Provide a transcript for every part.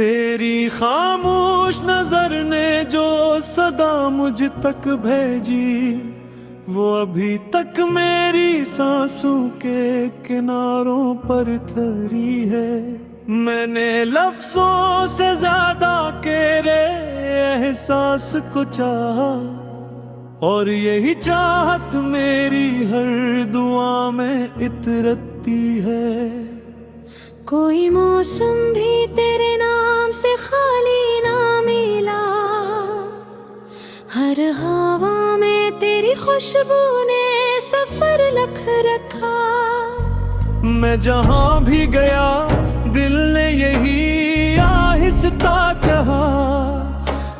तेरी खामोश नजर ने जो सदा मुझ तक भेजी, वो अभी तक मेरी सांसों के किनारों पर ठहरी है। मैंने लफ्जों से ज्यादा तेरे एहसास को चाहा, और यही चाहत मेरी हर दुआ में इतरती है। कोई मौसम भी तेरे नाम से खाली ना मिला, हर हवा में तेरी खुशबू ने सफर लिख रखा। मैं जहां भी गया दिल ने यही आहिस्ता कहा,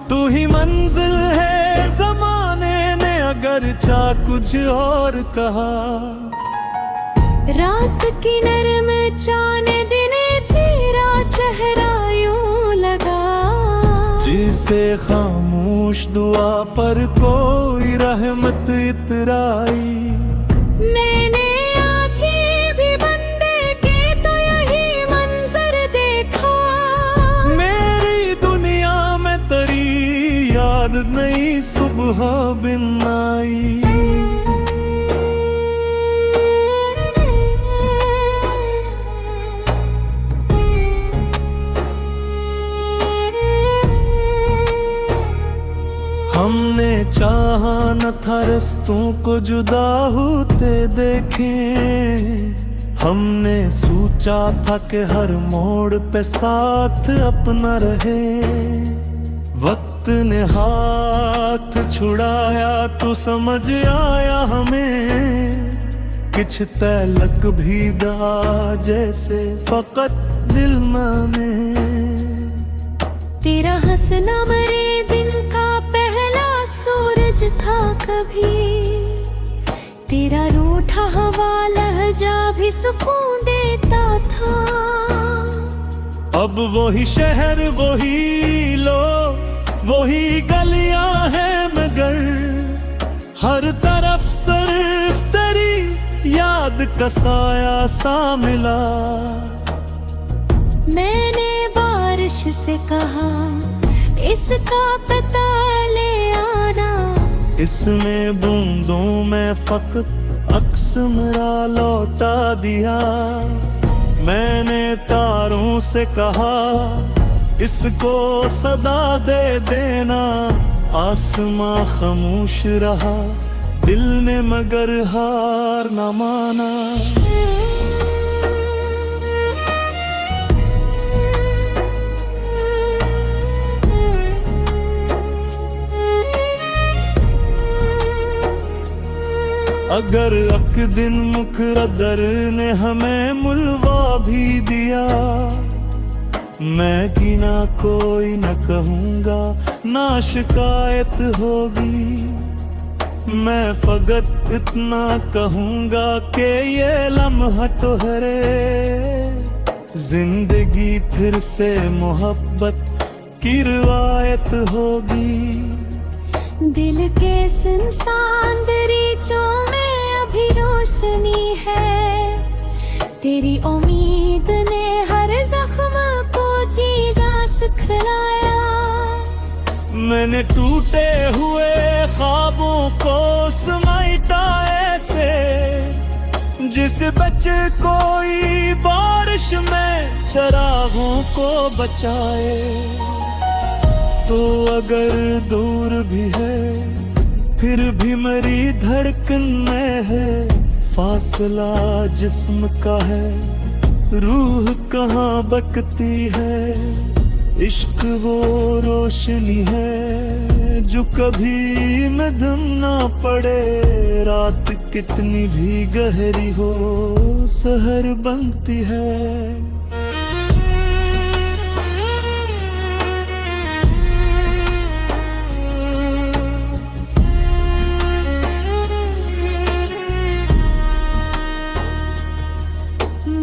तू ही मंजिल है ज़माने ने अगर चा कुछ और कहा। रात की नरम चाने दिने तेरा चेहरा यूं लगा, जिसे खामोश दुआ पर कोई रहमत इतराई। मैंने आंखें भी बंद की तो यही मंजर देखा। मेरी दुनिया में तेरी याद नई सुबह बिन आई। हमने चाहा न था रस्तों को जुदा होते देखें, हमने सोचा था कि हर मोड़ पे साथ अपना रहे। वक्त ने हाथ छुड़ाया तो समझ आया हमें, किछ तलक भी दा जैसे फकत दिल में। तेरा हंसना मरे दिन का पहला सूरज था कभी, तेरा रूठा हवा लहजा भी सुकून देता था। अब वही शहर वही लोग वही गलियां हैं, मगर हर तरफ सिर्फ तेरी याद का साया सा मिला। मैंने बारिश से कहा इसका पता ले आना, इसमें बूंदों में फकत अक्स मेरा लौटा दिया। मैंने तारों से कहा इसको सदा दे देना, आसमां खामोश रहा दिल ने मगर हार न माना। अगर अक दिन मुकद्दर ने हमें मुलवा भी दिया, मैं गिना कोई न कहूँगा ना शिकायत होगी। मैं फकत इतना कहूँगा कि ये लम्हा ठहरे, जिंदगी फिर से मोहब्बत की रिवायत होगी। दिल के सुनसान दरीचों में अभी रोशनी है, तेरी उम्मीद ने हर जख्म को जीना सिखलाया। मैंने टूटे हुए ख्वाबों को समेटा ऐसे, जिस बच्चे कोई बारिश में चरागों को बचाए। तो अगर दूर भी है फिर भी मेरी धड़कन में है, फासला जिस्म का है रूह कहाँ बकती है। इश्क वो रोशनी है जो कभी मध्यम ना पड़े, रात कितनी भी गहरी हो सहर बनती है।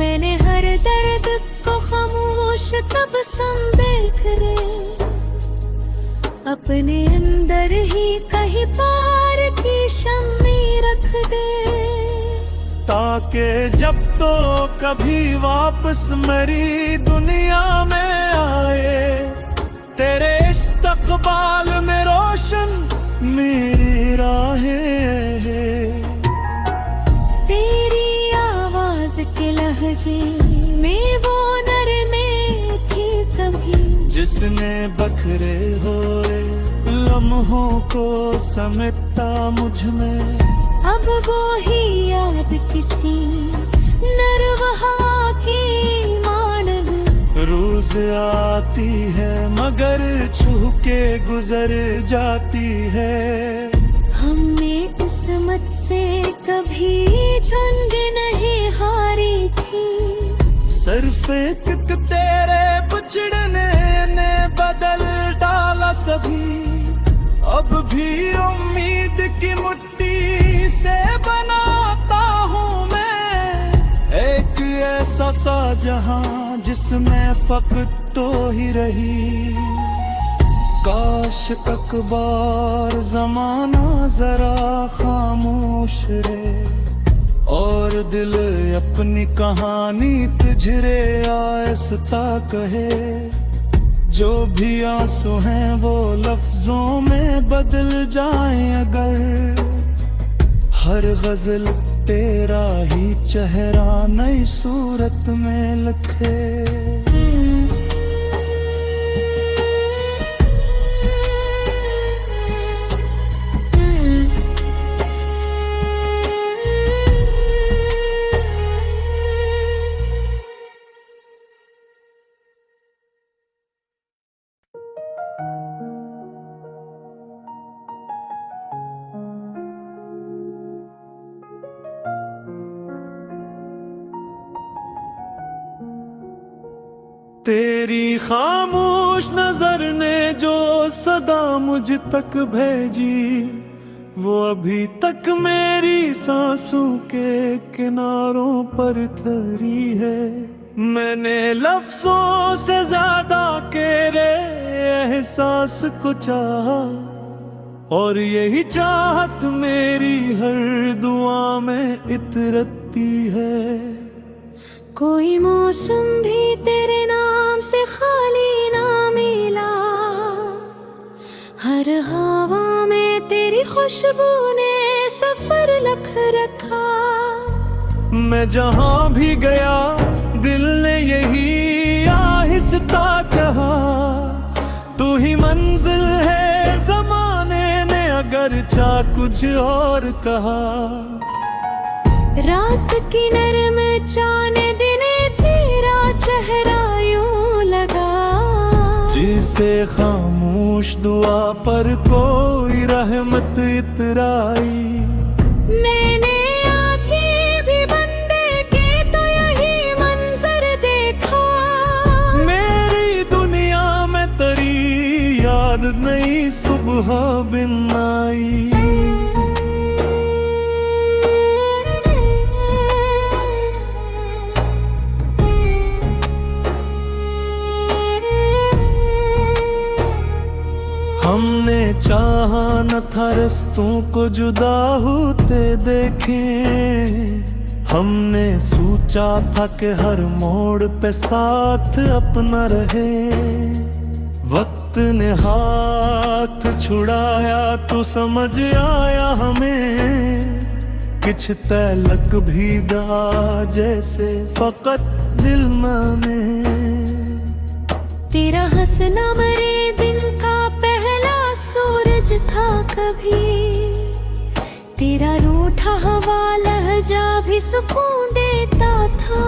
मैंने हर दर्द को खामोश तब संदेख रे, अपने अंदर ही कहीं पार की शम्मी रख दे। ताकि जब तो कभी वापस मेरी दुनिया में आए, तेरे इस्तकबाल में रोशन मेरी राहें हैं। तेरी आवाज के लहजे में वो नरमे थी कभी, जिसने बखरे हुए लम्हों को समेटा मुझ में। अब वो ही याद किसी नरवहा की मानन रोज आती है मगर छू के गुजर जाती है। हमने किस्मत से कभी झुंड नहीं हारी थी, सिर्फ एक तेरे बिछड़ने ने बदल डाला सभी। अब भी उम्मीद की मुट्ठी से बनाता हूँ मैं एक ऐसा सा जहां जिसमें फकत तो ही रही। काश अकबार जमाना जरा खामोश रे, और दिल अपनी कहानी तुझरे आहिस्ता कहे। जो भी आंसू हैं वो लफ्जों में बदल जाएं अगर, हर गजल तेरा ही चेहरा नई सूरत में लिखे। तेरी खामोश नजर ने जो सदा मुझ तक भेजी, वो अभी तक मेरी सांसों के किनारों पर ठहरी है। मैंने लफ्जों से ज्यादा तेरे एहसास को चाहा, और यही चाहत मेरी हर दुआ में इतरती है। कोई मौसम भी तेरे नाम से खाली ना मिला, हर हवा में तेरी खुशबू ने सफर लिख रखा। मैं जहां भी गया दिल ने यही आहिस्ता कहा, तू ही मंजिल है जमाने ने अगर चाह कुछ और कहा। रात की नरम चाने दिने तेरा चेहरा यूं लगा, जिसे खामोश दुआ पर कोई रहमत इतराई। मैंने आंखें भी बंद के तो यही मंजर देखा। मेरी दुनिया में तेरी याद नई सुबह बिन आई। हमने चाहा न था रस्तों को जुदा होते देखें, हमने सोचा था कि हर मोड़ पे साथ अपना रहे। वक्त ने हाथ छुड़ाया तो समझ आया हमें, किछ तलक भी दा जैसे फकत दिल में। तेरा हंसना मरे दिन का पहला सूरज था कभी, तेरा रूठा हवा लहजा भी सुकून देता था।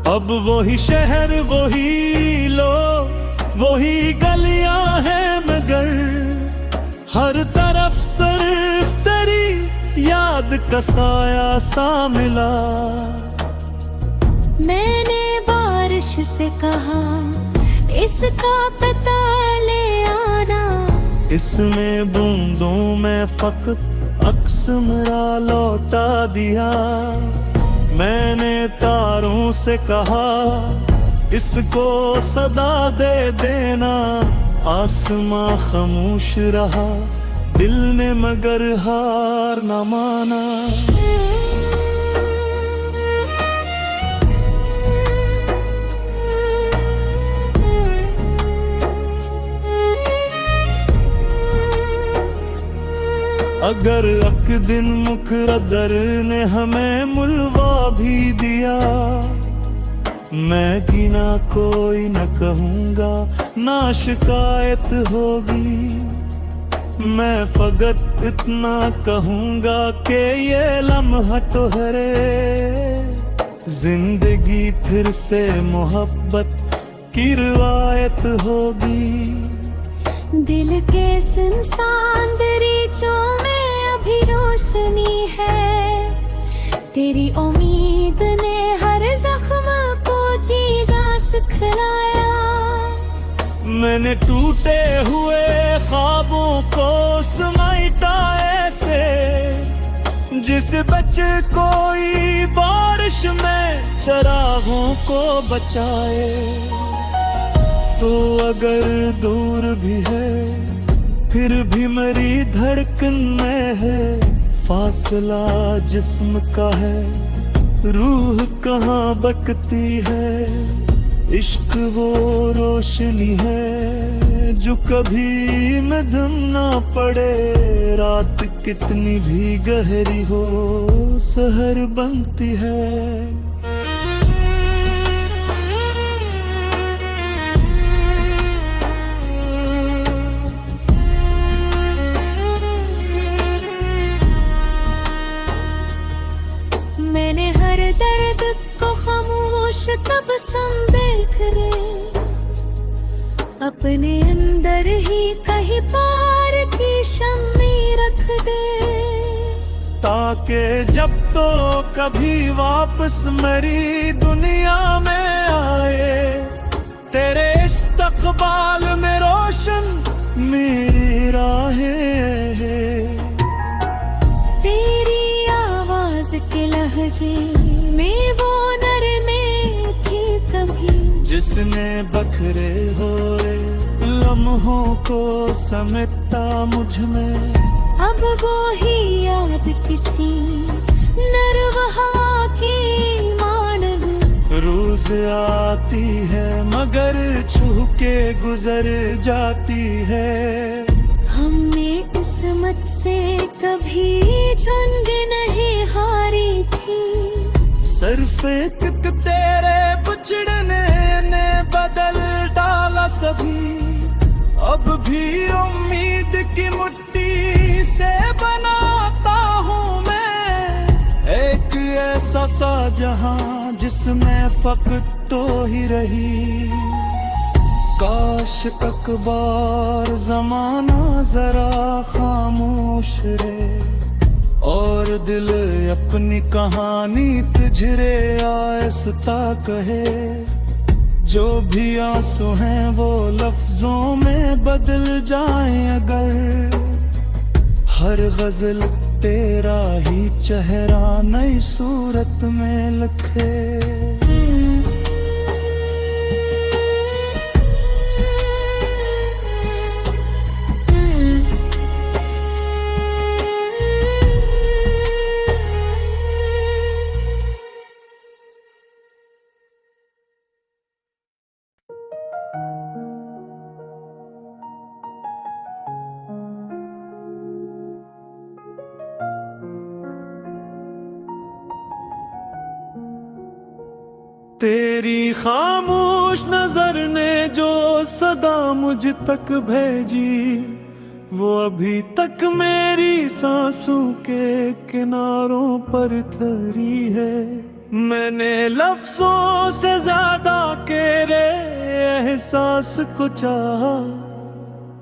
अब वही शहर वही लोग वही गलियां हैं मगर, हर तरफ सिर्फ तेरी याद का साया सा मिला। मैंने बारिश से कहा इसका पता ले आना, इसमें बूंदों में फकत अक्स मेरा लौटा दिया। मैंने तारों से कहा इसको सदा दे देना, आसमां खामोश रहा दिल ने मगर हार न माना। अगर अक दिन मुकद्दर ने हमें मुलवा भी दिया, मैं गिना कोई न कहूँगा, ना शिकायत होगी। मैं फकत इतना कहूँगा कि ये लम्हा ठहरे, जिंदगी फिर से मोहब्बत की रिवायत होगी। दिल के सुनसान दरीचों में अभी रोशनी है, तेरी उम्मीद ने हर जख्म को जीना सिखलाया। मैंने टूटे हुए ख्वाबों को समेटा ऐसे, जिस बच्चे कोई बारिश में चरागों को बचाए। तो अगर दूर भी है फिर भी मेरी धड़कन में है, फासला जिस्म का है, रूह कहाँ बकती है। इश्क वो रोशनी है जो कभी मध्यम ना पड़े, रात कितनी भी गहरी हो सहर बनती है। मैंने हर दर्द को खामोश तब संदेख रे, अपने अंदर ही कहीं पार की शम्मी रख दे। ताकि जब तो कभी वापस मेरी दुनिया में आए, तेरे इस्तकबाल में रोशन मेरी राहें। तेरी आवाज के लहजे में वो नरमे थी कभी, जिसने बखरे हुए लम्हों को समेटा मुझ में। अब वो ही याद किसी नर्म हवा की मानन रोज आती है मगर छू के गुजर जाती है। हमने किस्मत से कभी झुंझ नहीं हारी थी, सरफेक तेरे बिछड़ने ने बदल डाला सभी। अब भी उम्मीद की मुट्ठी से बनाता हूँ मैं एक ऐसा सा जहां जिसमें फकत तो ही रही। काश एक बार जमाना जरा खामोश रे, और दिल अपनी कहानी तुझरे आहिस्ता कहे। जो भी आंसू हैं वो लफ्जों में बदल जाएं अगर, हर गजल तेरा ही चेहरा नई सूरत में लिखे। तेरी खामोश नजर ने जो सदा मुझ तक भेजी, वो अभी तक मेरी सांसों के किनारों पर ठहरी है। मैंने लफ्जों से ज्यादा तेरे एहसास को चाहा,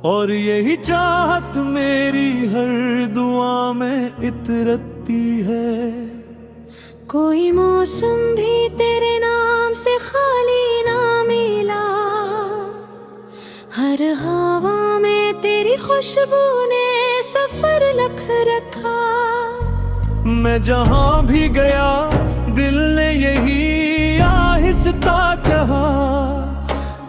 और यही चाहत मेरी हर दुआ में इतरती है। कोई मौसम भी तेरे नाम से खाली ना मिला, हर हवा में तेरी खुशबू ने सफर लिख रखा। मैं जहां भी गया दिल ने यही आहिस्ता कहा,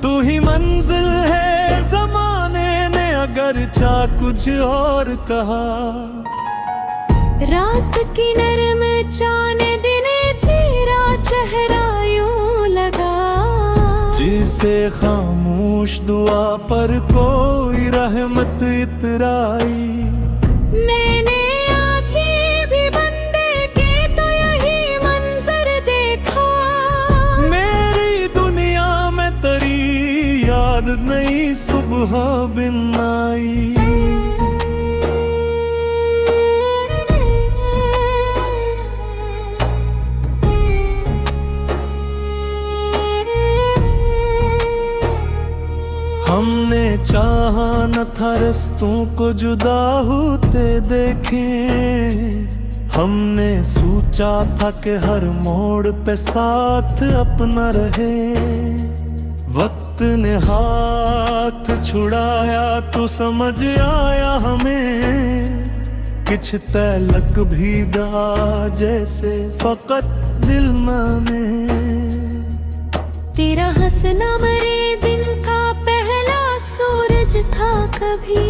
तू ही मंजिल है जमाने ने अगर चाह कुछ और कहा। रात की नरम चाने दिने तेरा चेहरा यूं लगा, जिसे खामोश दुआ पर कोई रहमत इतराई। मैंने बिन आई। हमने चाहा न था रस्तों को जुदा होते देखें, हमने सोचा था कि हर मोड़ पे साथ अपना रहे। वक्त ने हाथ छुड़ाया तो समझ आया हमें, किछ तलक भी दा जैसे फकत दिल माने। तेरा हंसना मरे दिन का पहला सूरज था कभी,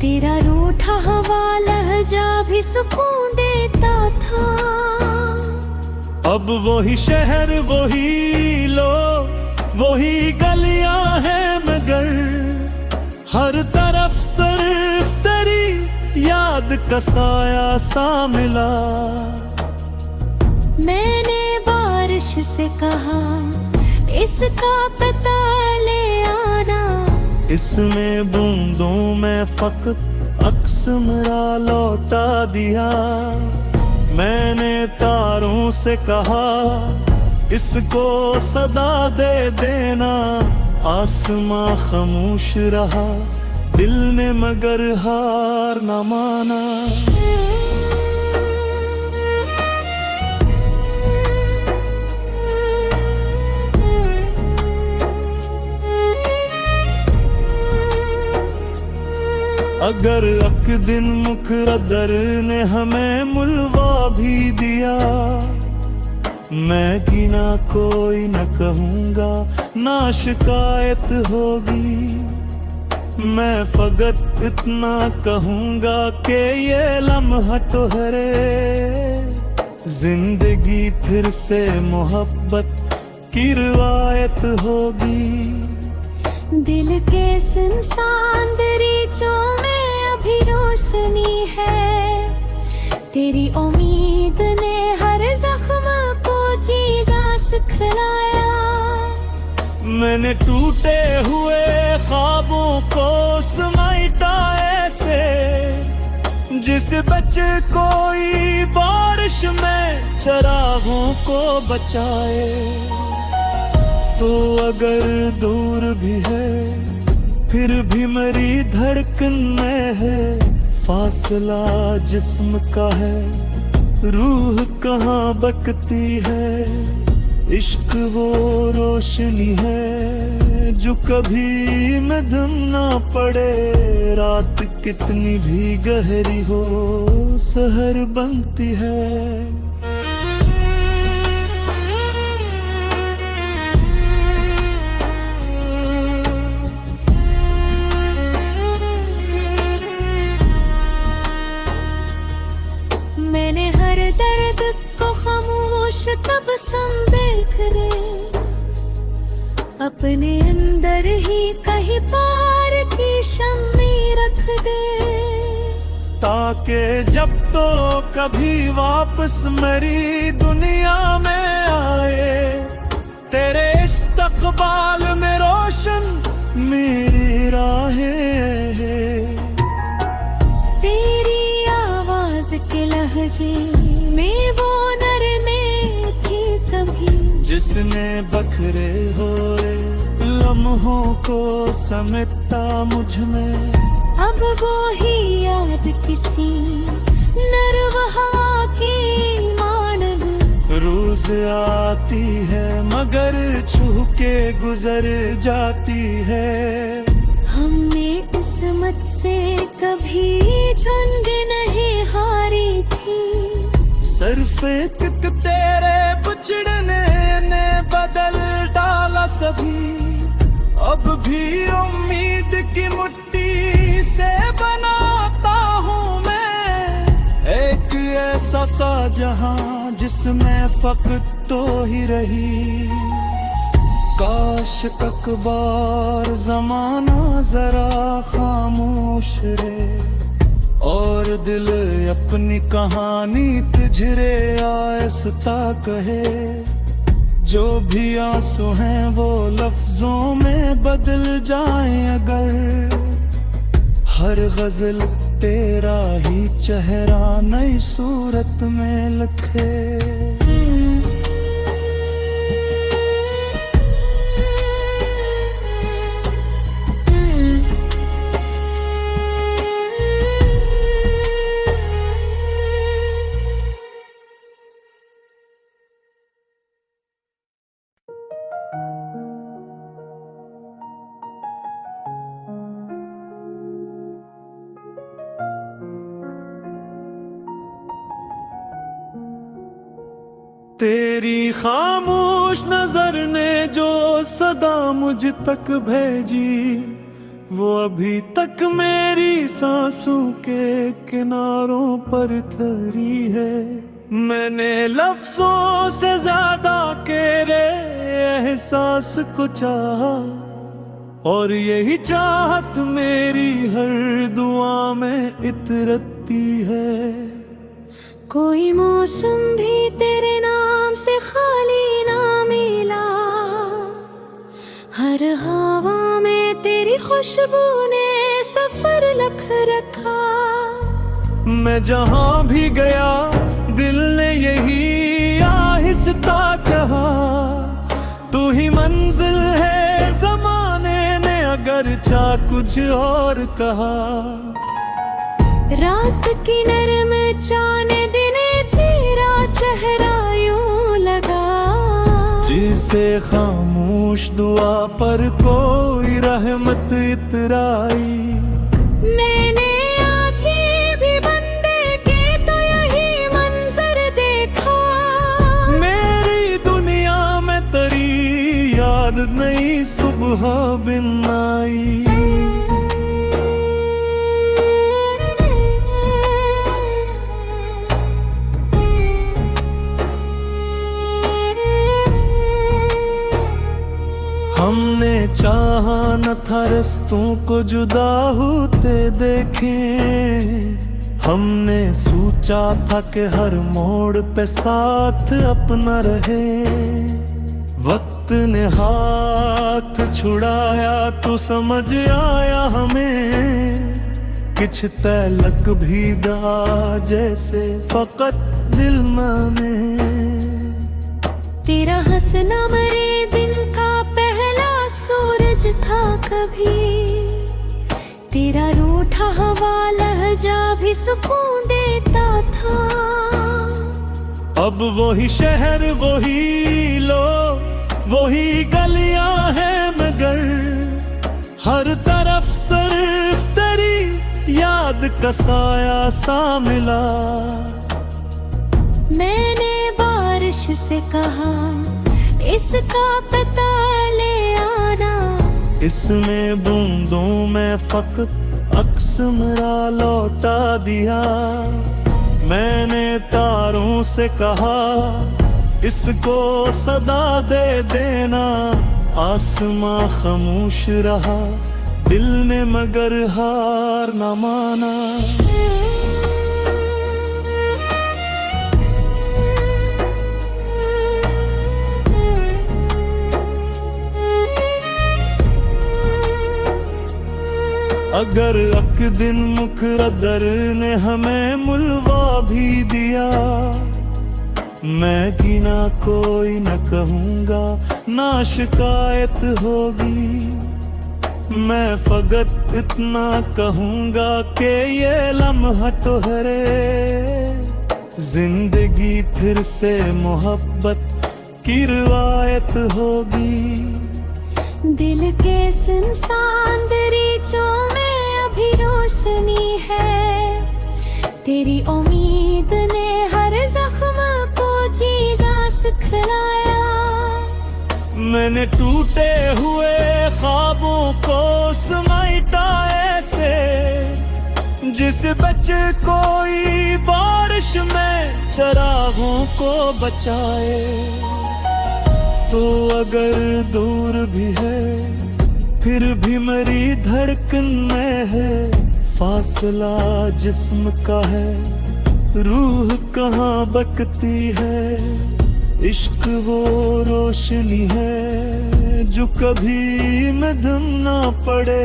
तेरा रूठा हवा लहजा भी सुकून देता था। अब वही शहर वही लोग वही गलियां हैं, मगर हर तरफ सिर्फ तेरी याद का साया सा मिला। मैंने बारिश से कहा इसका पता ले आना, इसमें बूंदों में फकत अक्स मेरा लौटा दिया। मैंने तारों से कहा इसको सदा दे देना, आसमां खामोश रहा, दिल ने मगर हार न माना। अगर अक दिन मुकद्दर ने हमें मुलवा भी दिया, मैं गिना कोई न कहूँगा ना शिकायत होगी। मैं फकत इतना कहूँगा कि ये लम्हा ठहरे, जिंदगी फिर से मोहब्बत की रिवायत होगी। दिल के सुनसान दरीचों में अभी रोशनी है, तेरी उम्मीद ने हर जख्म को जीना सिखलाया। मैंने टूटे हुए ख्वाबों को समेटा ऐसे, जिस बच्चे कोई बारिश में चरागों को बचाए। तो अगर दूर भी है फिर भी मेरी धड़कन में है, फासला जिस्म का है, रूह कहाँ बकती है। इश्क वो रोशनी है जो कभी मध्यम ना पड़े, रात कितनी भी गहरी हो सहर बनती है। मैंने हर दर्द को खामोश तब संभल करे, अपने अंदर ही कहीं पार की शम्मी रख दे, ताकि जब तो कभी वापस मेरी दुनिया में आए, तेरे इस्तक़बाल में रोशन मेरी राहें। तेरी आवाज के लहजे में वो नरमी थी कभी, जिसने बखरे हुए लम्हों को समेटा मुझ में। अब वो ही याद किसी नरवहा की मान रोज आती है मगर छू के गुजर जाती है। हमने किस्मत से कभी झुंड नहीं हारी थी, सिर्फ एक तेरे बिछड़ने ने बदल डाला सभी। अब भी उम्मीद की मुट्ठी से बनाता हूँ मैं एक ऐसा सा जहां जिसमें फकत तो ही रही। काश अकबार जमाना जरा खामोश रे, और दिल अपनी कहानी तुझरे आहिस्ता कहे। जो भी आंसू हैं वो लफ्जों में बदल जाएं अगर हर गजल तेरा ही चेहरा नई सूरत में लिखे। तेरी खामोश नजर ने जो सदा मुझ तक भेजी वो अभी तक मेरी सांसों के किनारों पर ठहरी है। मैंने लफ्जों से ज्यादा तेरे एहसास को चाहा और यही चाहत मेरी हर दुआ में इतरती है। कोई मौसम भी तेरे नाम से खाली ना मिला, हर हवा में तेरी खुशबू ने सफर लिख रखा। मैं जहां भी गया दिल ने यही आहिस्ता कहा, तू ही मंजिल है ज़माने ने अगर चाह कुछ और कहा। रात की नरम चांद दिने तेरा चेहरा यूं लगा, जिसे खामोश दुआ पर कोई रहमत इतराई। मैंने आंखें भी बंद के तो यही मंजर देखा। मेरी दुनिया में तेरी याद नई सुबह बिन आई। हमने चाहा न था रस्तों को जुदा होते देखे, हमने सोचा था कि हर मोड़ पे साथ अपना रहे। वक्त ने हाथ छुड़ाया तो समझ आया हमें, किछ तलक भी दा जैसे फकत दिल में। तेरा हंसना मरे दिन का पहला सूरज था कभी, तेरा रूठा हवा लहजा भी सुकून देता था। अब वही शहर वही लोग वही गलियां हैं मगर हर तरफ सिर्फ तेरी याद का साया सा मिला। मैंने बारिश से कहा इसका पता ले आना, इसमें बूंदों में फकत अक्स मेरा लौटा दिया। मैंने तारों से कहा इसको सदा दे देना, आसमां खामोश रहा दिल ने मगर हार न माना। अगर अक दिन मुकद्दर ने हमें मुलवा भी दिया, मैं कि ना कोई न कहूँगा ना शिकायत होगी। मैं फकत इतना कहूँगा कि ये लम्हा ठहरे, जिंदगी फिर से मोहब्बत की रिवायत होगी। दिल के सुनसान दरीचों में अभी रोशनी है, तेरी उम्मीद ने हर जख्म को जीना सिखलाया। मैंने टूटे हुए ख्वाबों को समेटा ऐसे, जिस बच्चे कोई बारिश में चरागों को बचाए। तो अगर दूर भी है फिर भी मेरी धड़कन में है, फासला जिस्म का है रूह कहाँ बकती है। इश्क वो रोशनी है जो कभी मध्यम ना पड़े,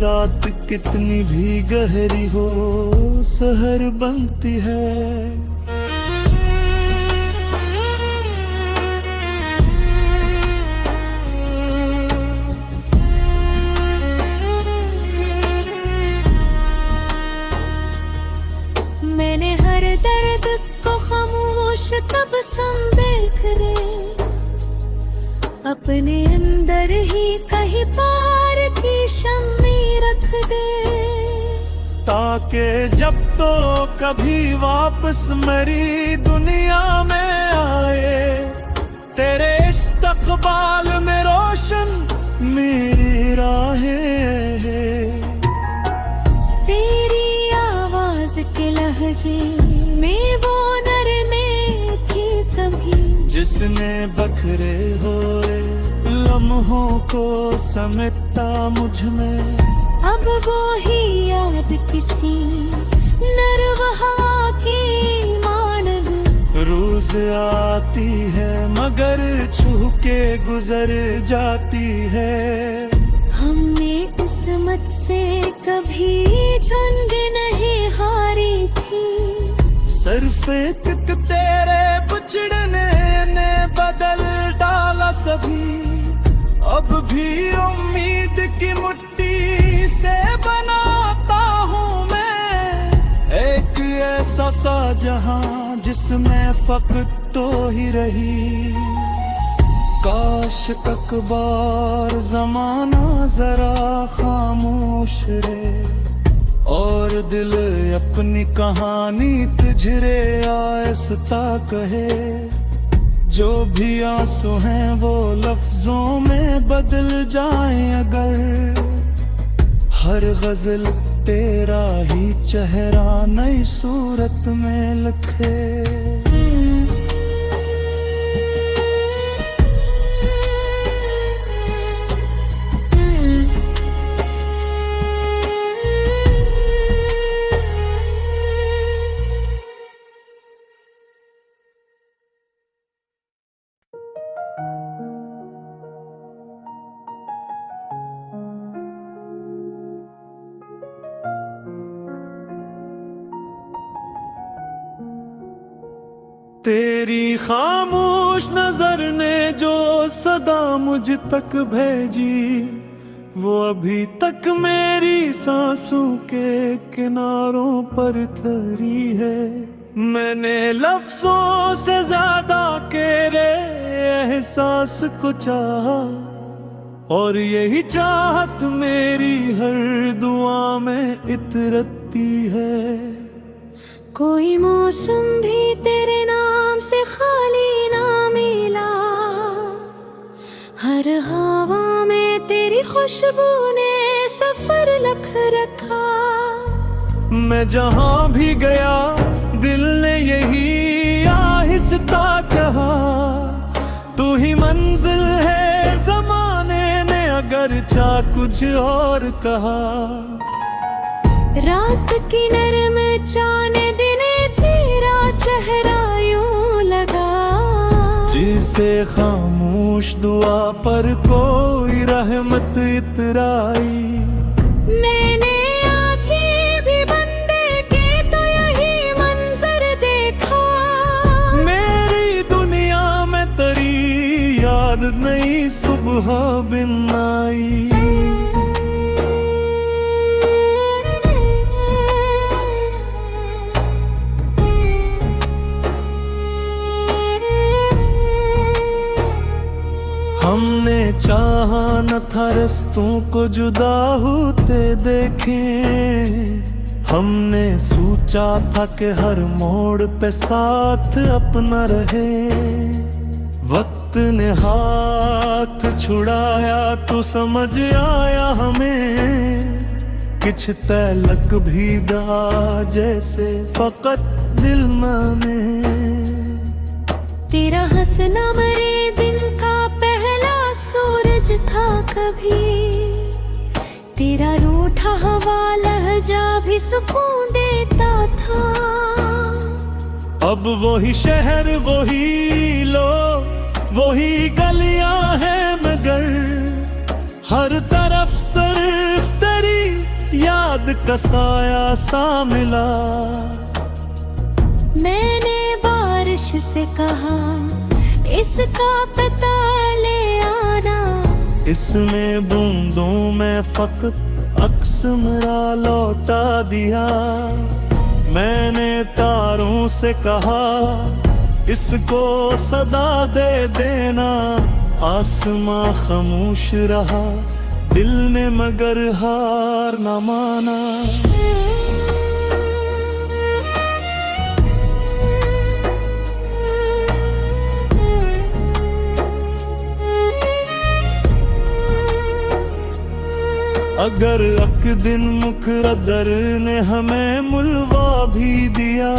रात कितनी भी गहरी हो सहर बनती है। मैंने हर दर्द को खामोश तब संदेख रे, अपने अंदर ही कहीं पार की शम्मी रख दे, ताकि जब तो कभी वापस मेरी दुनिया में आए, तेरे इस्तकबाल में रोशन मेरी राहें। तेरी आवाज के लहजे में वो नरमे थी कभी, जिसने बखरे हुए लम्हों को समेटा मुझ में। अब वो ही याद किसी नर्म हवा की मान लूं। रोज आती है मगर छू के गुजर जाती है। हमने किस्मत से कभी झुंड नहीं हारी थी, सरफेक तेरे बिछड़ने ने बदल डाला सभी। अब भी उम्मीद की मुट्ठी से बनाता हूँ मैं एक ऐसा सा जहां जिसमें फकत तो ही रही। काश एक बार जमाना जरा खामोश रे, और दिल अपनी कहानी तुझरे आहिस्ता कहे। जो भी आंसू हैं वो लफ्जों में बदल जाएं अगर, हर गजल तेरा ही चेहरा नई सूरत में लिखे। तेरी खामोश नजर ने जो सदा मुझ तक भेजी, वो अभी तक मेरी सांसों के किनारों पर ठहरी है। मैंने लफ्जों से ज्यादा तेरे एहसास को चाहा, और यही चाहत मेरी हर दुआ में इतरती है। कोई मौसम भी तेरे नाम से खाली ना मिला, हर हवा में तेरी खुशबू ने सफर लिख रखा। मैं जहां भी गया दिल ने यही आहिस्ता कहा, तू ही मंजिल है जमाने ने अगर चाह कुछ और कहा। रात की नरम चाने दिने तेरा चेहरा यूं लगा, जिसे खामोश दुआ पर कोई रहमत इतराई। मैंने आंखें भी बंद की तो यही मंजर देखा। मेरी दुनिया में तेरी याद नई सुबह बिन आई। हमने चाहा न था रस्तों को जुदा होते देखे, हमने सोचा था कि हर मोड़ पे साथ अपना रहे। वक्त ने हाथ छुड़ाया तो समझ आया हमें, किछ तलक भी दा जैसे फकत दिल में। तेरा हंसना मरे दिन का पहला सूरज था कभी, तेरा रूठा हवा लहजा भी सुकून देता था। अब वही शहर वही लोग वही गलियां हैं मगर हर तरफ सिर्फ तेरी याद का साया सा मिला। मैंने बारिश से कहा इसका पता ले आना, इसमें बूंदों में फकत अक्स मेरा लौटा दिया। मैंने तारों से कहा इसको सदा दे देना, आसमां खामोश रहा दिल ने मगर हार न माना। अगर अक दिन मुकद्दर ने हमें मुलवा भी दिया,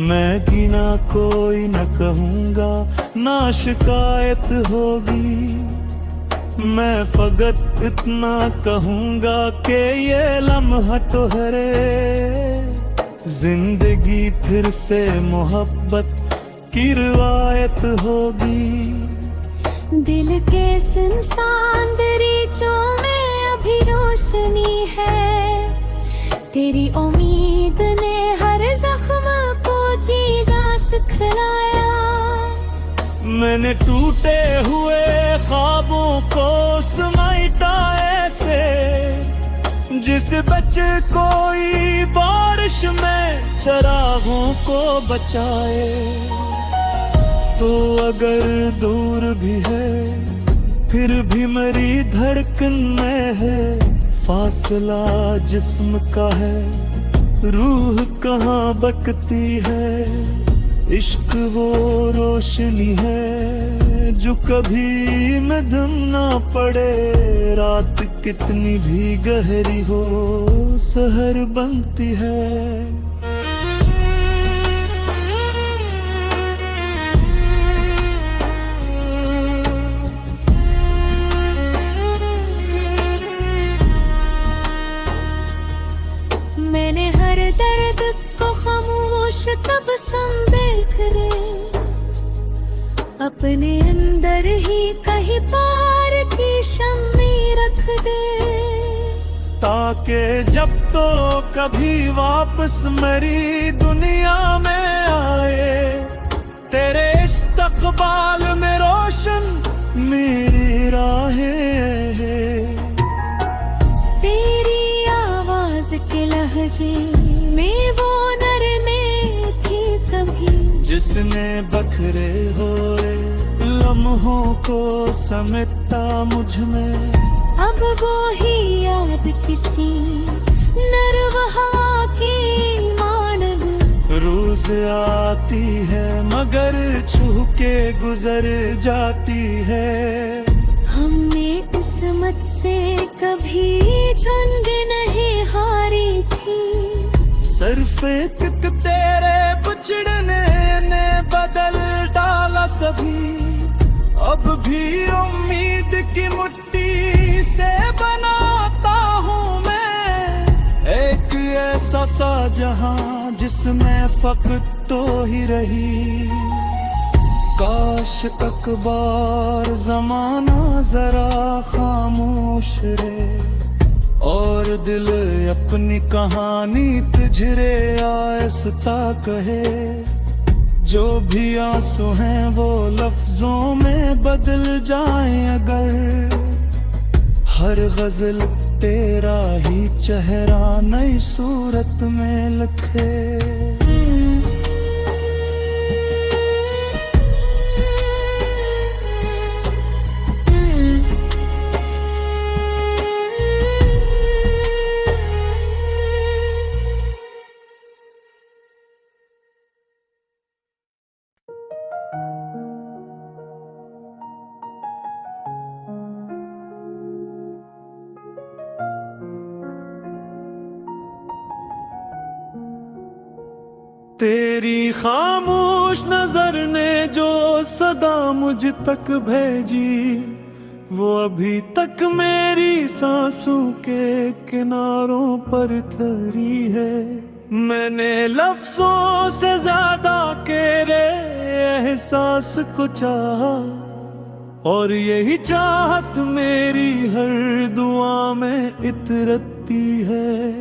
मैं गिना कोई न कहूँगा ना शिकायत होगी। मैं फकत इतना कहूँगा कि ये लम्हा ठहरे, जिंदगी फिर से मोहब्बत की रिवायत होगी। दिल के सुनसान दरीचों में अभी रोशनी है, तेरी उम्मीद ने हर जख्म को जीना सिखलाया। मैंने टूटे हुए ख्वाबों को समेटा ऐसे, जिस बच्चे कोई बारिश में चरागों को बचाए। तो अगर दूर भी है फिर भी मेरी धड़कन में है, फासला जिस्म का है रूह कहाँ बकती है। इश्क वो रोशनी है जो कभी मध्यम ना पड़े, रात कितनी भी गहरी हो सहर बनती है। मैंने हर दर्द को खामोश तब संदेह करे, अपने अंदर ही कहीं पार की शम्मी रख दे। ताकि जब तो कभी वापस मेरी दुनिया में आए, तेरे इस्तकबाल में रोशन मेरी राहें हैं। तेरी आवाज के लहजे में वो नरमे थी कभी, जिसने बखरे हुए लम्हों को समेटा मुझ में। अब वो ही याद किसी नरवहा की मानग रोज आती है मगर छू के गुजर जाती है। हमने किस्मत से कभी झुंड नहीं हारी थी, सिर्फ एक तेरे बिछड़ने ने बदल डाला सभी। अब भी उम्मीद की मुट्ठी से बनाता हूँ मैं एक ऐसा सा जहां जिसमें फकत तो ही रही। काश अकबार जमाना जरा खामोश रे, और दिल अपनी कहानी तुझरे आहिस्ता कहे। जो भी आंसू हैं वो लफ्जों में बदल जाएं अगर, हर गजल तेरा ही चेहरा नई सूरत में लिखे। तेरी खामोश नजर ने जो सदा मुझ तक भेजी, वो अभी तक मेरी सांसों के किनारों पर ठहरी है। मैंने लफ्जों से ज्यादा तेरे एहसास को चाहा, और यही चाहत मेरी हर दुआ में इतरती है।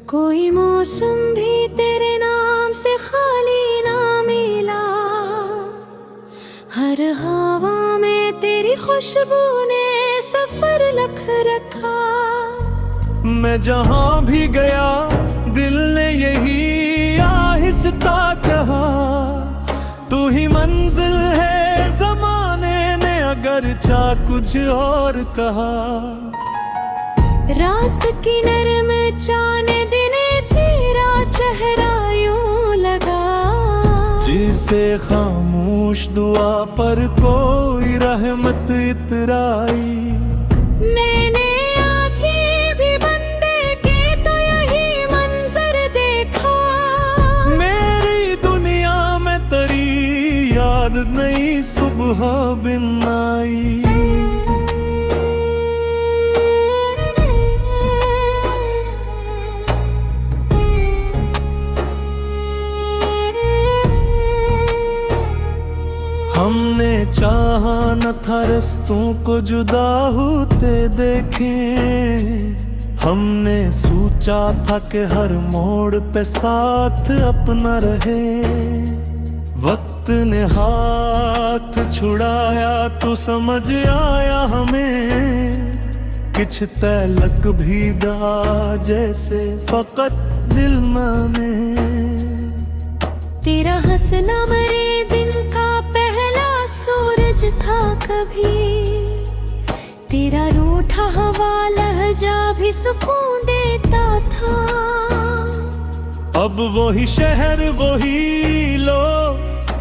कोई मौसम भी तेरे नाम से खाली ना मिला, हर हवा में तेरी खुशबू ने सफर लिख रखा। मैं जहां भी गया दिल ने यही आहिस्ता कहा, तू ही मंजिल है जमाने ने अगर चाह कुछ और कहा। रात की नरम चाने दिने तेरा चेहरा यूं लगा, जिसे खामोश दुआ पर कोई रहमत इतराई। मैंने आंखें भी बंद की तो यही मंजर देखा। मेरी दुनिया में तेरी याद नई सुबह बिन आई। हमने चाहा न था रस्तों को जुदा होते देखें, हमने सोचा था कि हर मोड़ पे साथ अपना रहे। वक्त ने हाथ छुड़ाया तो समझ आया हमें, किछ तलक भी दा जैसे फकत दिल में। तेरा हंसना मरे दिन का पहला सूरज था कभी, तेरा रूठा हवा लहजा भी सुकून देता था। अब वही शहर वही लोग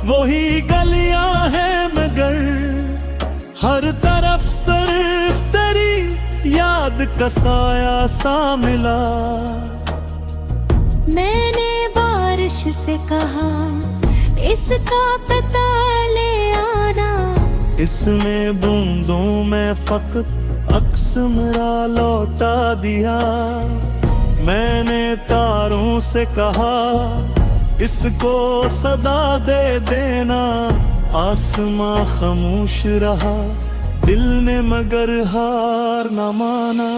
वही गलियां हैं, मगर हर तरफ सिर्फ तेरी याद का साया सा मिला। मैंने बारिश से कहा इसका पता ले आना, इसमें बूंदों में फकत अक्स मेरा लौटा दिया। मैंने तारों से कहा इसको सदा दे देना, आसमां खामोश रहा दिल ने मगर हार न माना।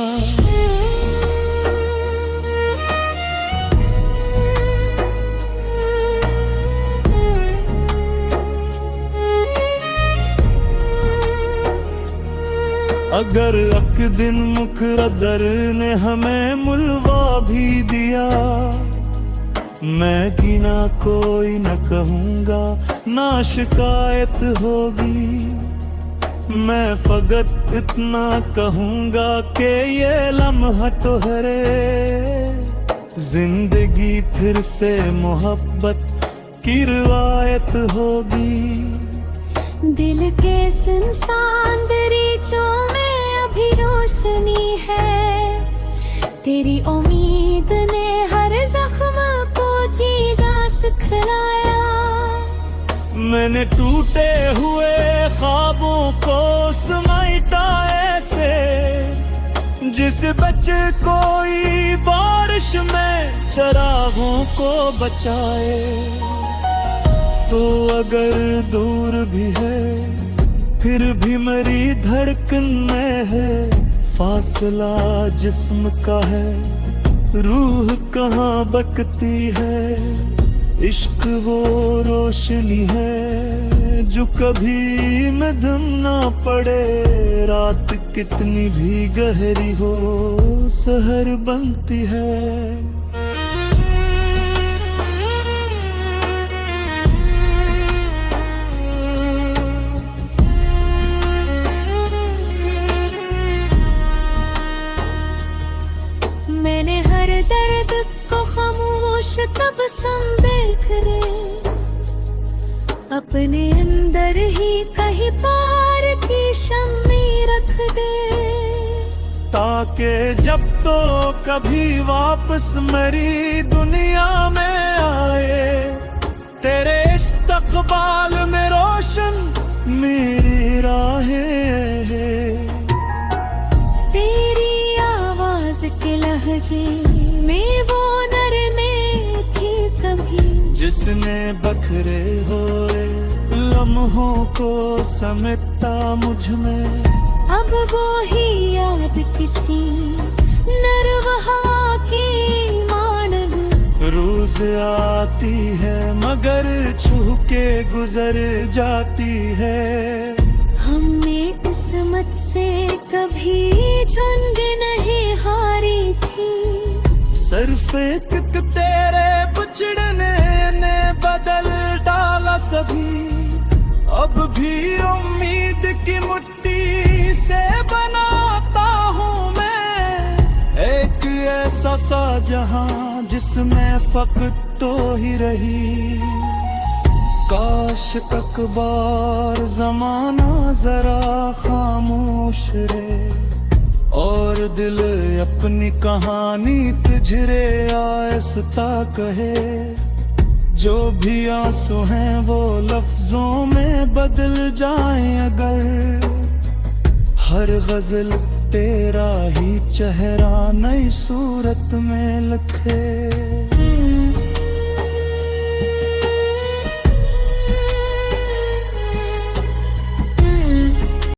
अगर अक दिन मुकद्दर ने हमें मुलवा भी दिया, मैं गिना कोई न कहूँगा ना शिकायत होगी। मैं फकत इतना कहूँगा कि ये लम्हा ठहरे, जिंदगी फिर से मोहब्बत की रिवायत होगी। दिल के सुनसान दरीचों में अभी रोशनी है, तेरी उम्मीद ने हर जख्म को जीना सिखलाया। मैंने टूटे हुए ख्वाबों को समेटा ऐसे, जिस बच्चे कोई बारिश में चरागों को बचाए। तो अगर दूर भी है फिर भी मेरी धड़कन में है, फासला जिस्म का है रूह कहाँ बकती है। इश्क वो रोशनी है जो कभी मध्यम ना पड़े, रात कितनी भी गहरी हो सहर बनती है। मैंने हर दर्द को खामोश तब संदेख रे, अपने अंदर ही कहीं पार की शम्मी रख दे, ताकि जब तो कभी वापस मेरी दुनिया में आए, तेरे इस्तक़बाल में रोशन मेरी राहें हैं। तेरी आवाज के लहजे में वो नरमे जिसने बखरे हुए लम्हों को समेटा मुझ में। अब वो ही याद किसी नरवहा की मान लूं। रोज आती है मगर छू के गुजर जाती है। हमने किस्मत से कभी झुंड नहीं हारी थी। सिर्फ एक तेरे बिछड़ने ने बदल डाला सभी। अब भी उम्मीद की मुट्ठी से बनाता हूँ मैं एक ऐसा सा जहां जिसमें फकत तो ही रही। काश एक बार जमाना जरा खामोश रहे और दिल अपनी कहानी तुझरे आहिस्ता कहे। जो भी आंसू हैं वो लफ्जों में बदल जाएं अगर। हर गजल तेरा ही चेहरा नई सूरत में लिखे।